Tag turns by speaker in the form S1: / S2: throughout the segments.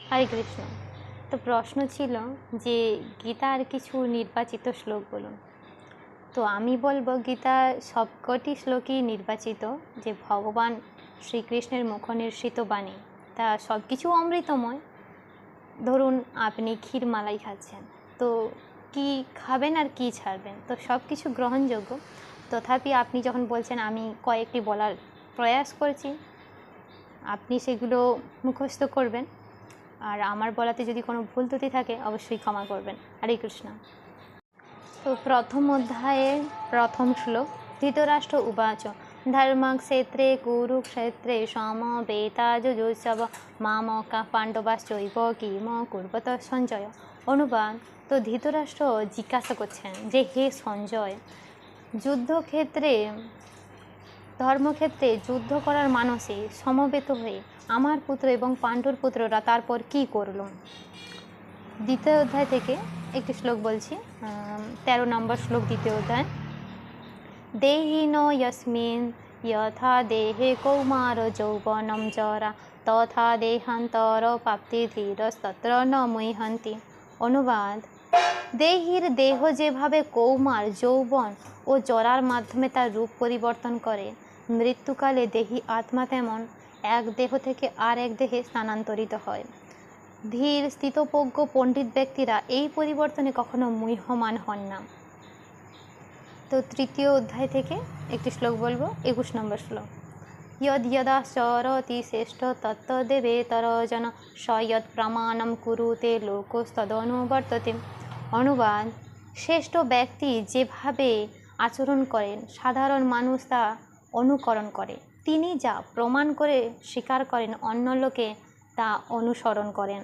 S1: হরে কৃষ্ণ। তো প্রশ্ন ছিল যে গীতার কিছু নির্বাচিত শ্লোক বলুন। তো আমি বলবো গীতার সবকটি শ্লোকই নির্বাচিত, যে ভগবান শ্রীকৃষ্ণের মুখনিসৃত বাণী, তা সব কিছু অমৃতময়। ধরুন আপনি ক্ষীর মালাই খাচ্ছেন, তো কি খাবেন আর কি ছাড়বেন, তো সব কিছু গ্রহণযোগ্য। তথাপি আপনি যখন বলছেন আমি কয়েকটি বলার প্রয়াস করছি, আপনি সেগুলো মুখস্থ করবেন। আর আমার বলাতে যদি কোনো ভুল ত্রুটি থাকে অবশ্যই ক্ষমা করবেন। হরে কৃষ্ণ। তো প্রথম অধ্যায়ের প্রথম শ্লোক, ধৃতরাষ্ট্র উবাচ ধর্মক্ষেত্রে কুরুক্ষেত্রে সমবেতাযুজুৎসব মামকা পাণ্ডবাশ্চৈব কিম কুর্বত সঞ্জয়। অনুবাদ: তো ধৃতরাষ্ট্র জিজ্ঞাসা করছেন যে হে সঞ্জয়, যুদ্ধক্ষেত্রে ধর্মক্ষেত্রে যুদ্ধ করার মানসে সমবেত হয়ে আমার পুত্র এবং পাণ্ডুর পুত্ররা তারপর কি করল। দ্বিতীয় অধ্যায় থেকে একটি শ্লোক বলছি, 13 নম্বর শ্লোক, দ্বিতীয় অধ্যায়। দেহিন যস্মিন যথা দেহে কৌমার যৌবনম জরা তথা দেহান্তর প্রাপ্তি ধীরস্তত্র ন মুহ্যন্তি। অনুবাদ: দেহির দেহ যেভাবে কৌমার, যৌবন ও জরার মাধ্যমে তার রূপ পরিবর্তন করে, মৃত্যুকালে দেহি আত্মা তেমন এক দেহ থেকে আর এক দেহে স্থানান্তরিত হয়। ধীর স্থিতপ্রজ্ঞ পণ্ডিত ব্যক্তিরা এই পরিবর্তনে কখনো মুহ্যমান হন না। তো তৃতীয় অধ্যায় থেকে একটি শ্লোক বলবো, 21 নম্বর শ্লোক। ইয়দ যদাচরতি শ্রেষ্ঠ তত্ত্বদেবেতরজন স ইয়ৎ প্রমাণম কুরুতে লোকস্তদনুবর্ততে। অনুবাদ: শ্রেষ্ঠ ব্যক্তি যেভাবে আচরণ করেন সাধারণ মানুষ তা অনুকরণ করে, তিনি যা প্রমাণ করে স্বীকার করেন অন্য লোকে তা অনুসরণ করেন।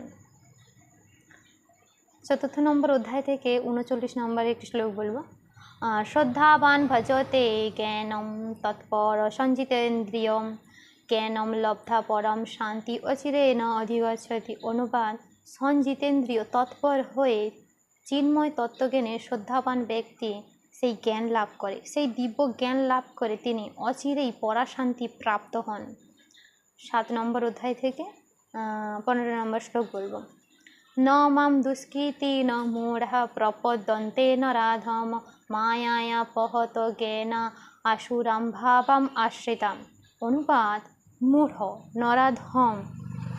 S1: চতুর্থ নম্বর অধ্যায় থেকে 39 নম্বরে একটি শ্লোক বলবো। শ্রদ্ধাবান ভজতে জ্ঞানম তৎপর সঞ্জিতেন্দ্রিয়ম জ্ঞানম লব্ধা পরম শান্তি অচিরেণ অধিগচ্ছতি। অনুবাদ: সঞ্জিতেন্দ্রিয় তৎপর হয়ে চিন্ময় তত্ত্বজ্ঞানে শ্রদ্ধাবান ব্যক্তি সেই জ্ঞান লাভ করে, সেই দিব্য জ্ঞান লাভ করে তিনি অচিরেই পরাশান্তি প্রাপ্ত হন। 7 নম্বর অধ্যায় থেকে 15 নম্বর শ্লোক বলবো। ন মাম দুষ্কৃতি ন মূঢ় প্রপদ্যন্তে নরাধম মায়ায়া পহত জ্ঞানা আসুরাম ভাবাম আশ্রিতাম। অনুবাদ: মূঢ়, নরাধম,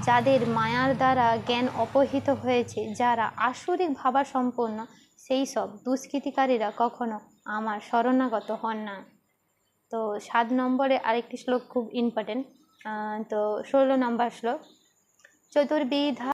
S1: যাদের মায়ার দ্বারা জ্ঞান অপহৃত হয়েছে, যারা আসুরিক ভাবাসম্পন্ন, সেই সব দুষ্কৃতিকারীরা কখনো আমার শরণাগত হন না। তো 7 নম্বরে আরেকটি শ্লোক খুব ইম্পর্টেন্ট, তো 16 নম্বর শ্লোক। চতুর্বিধা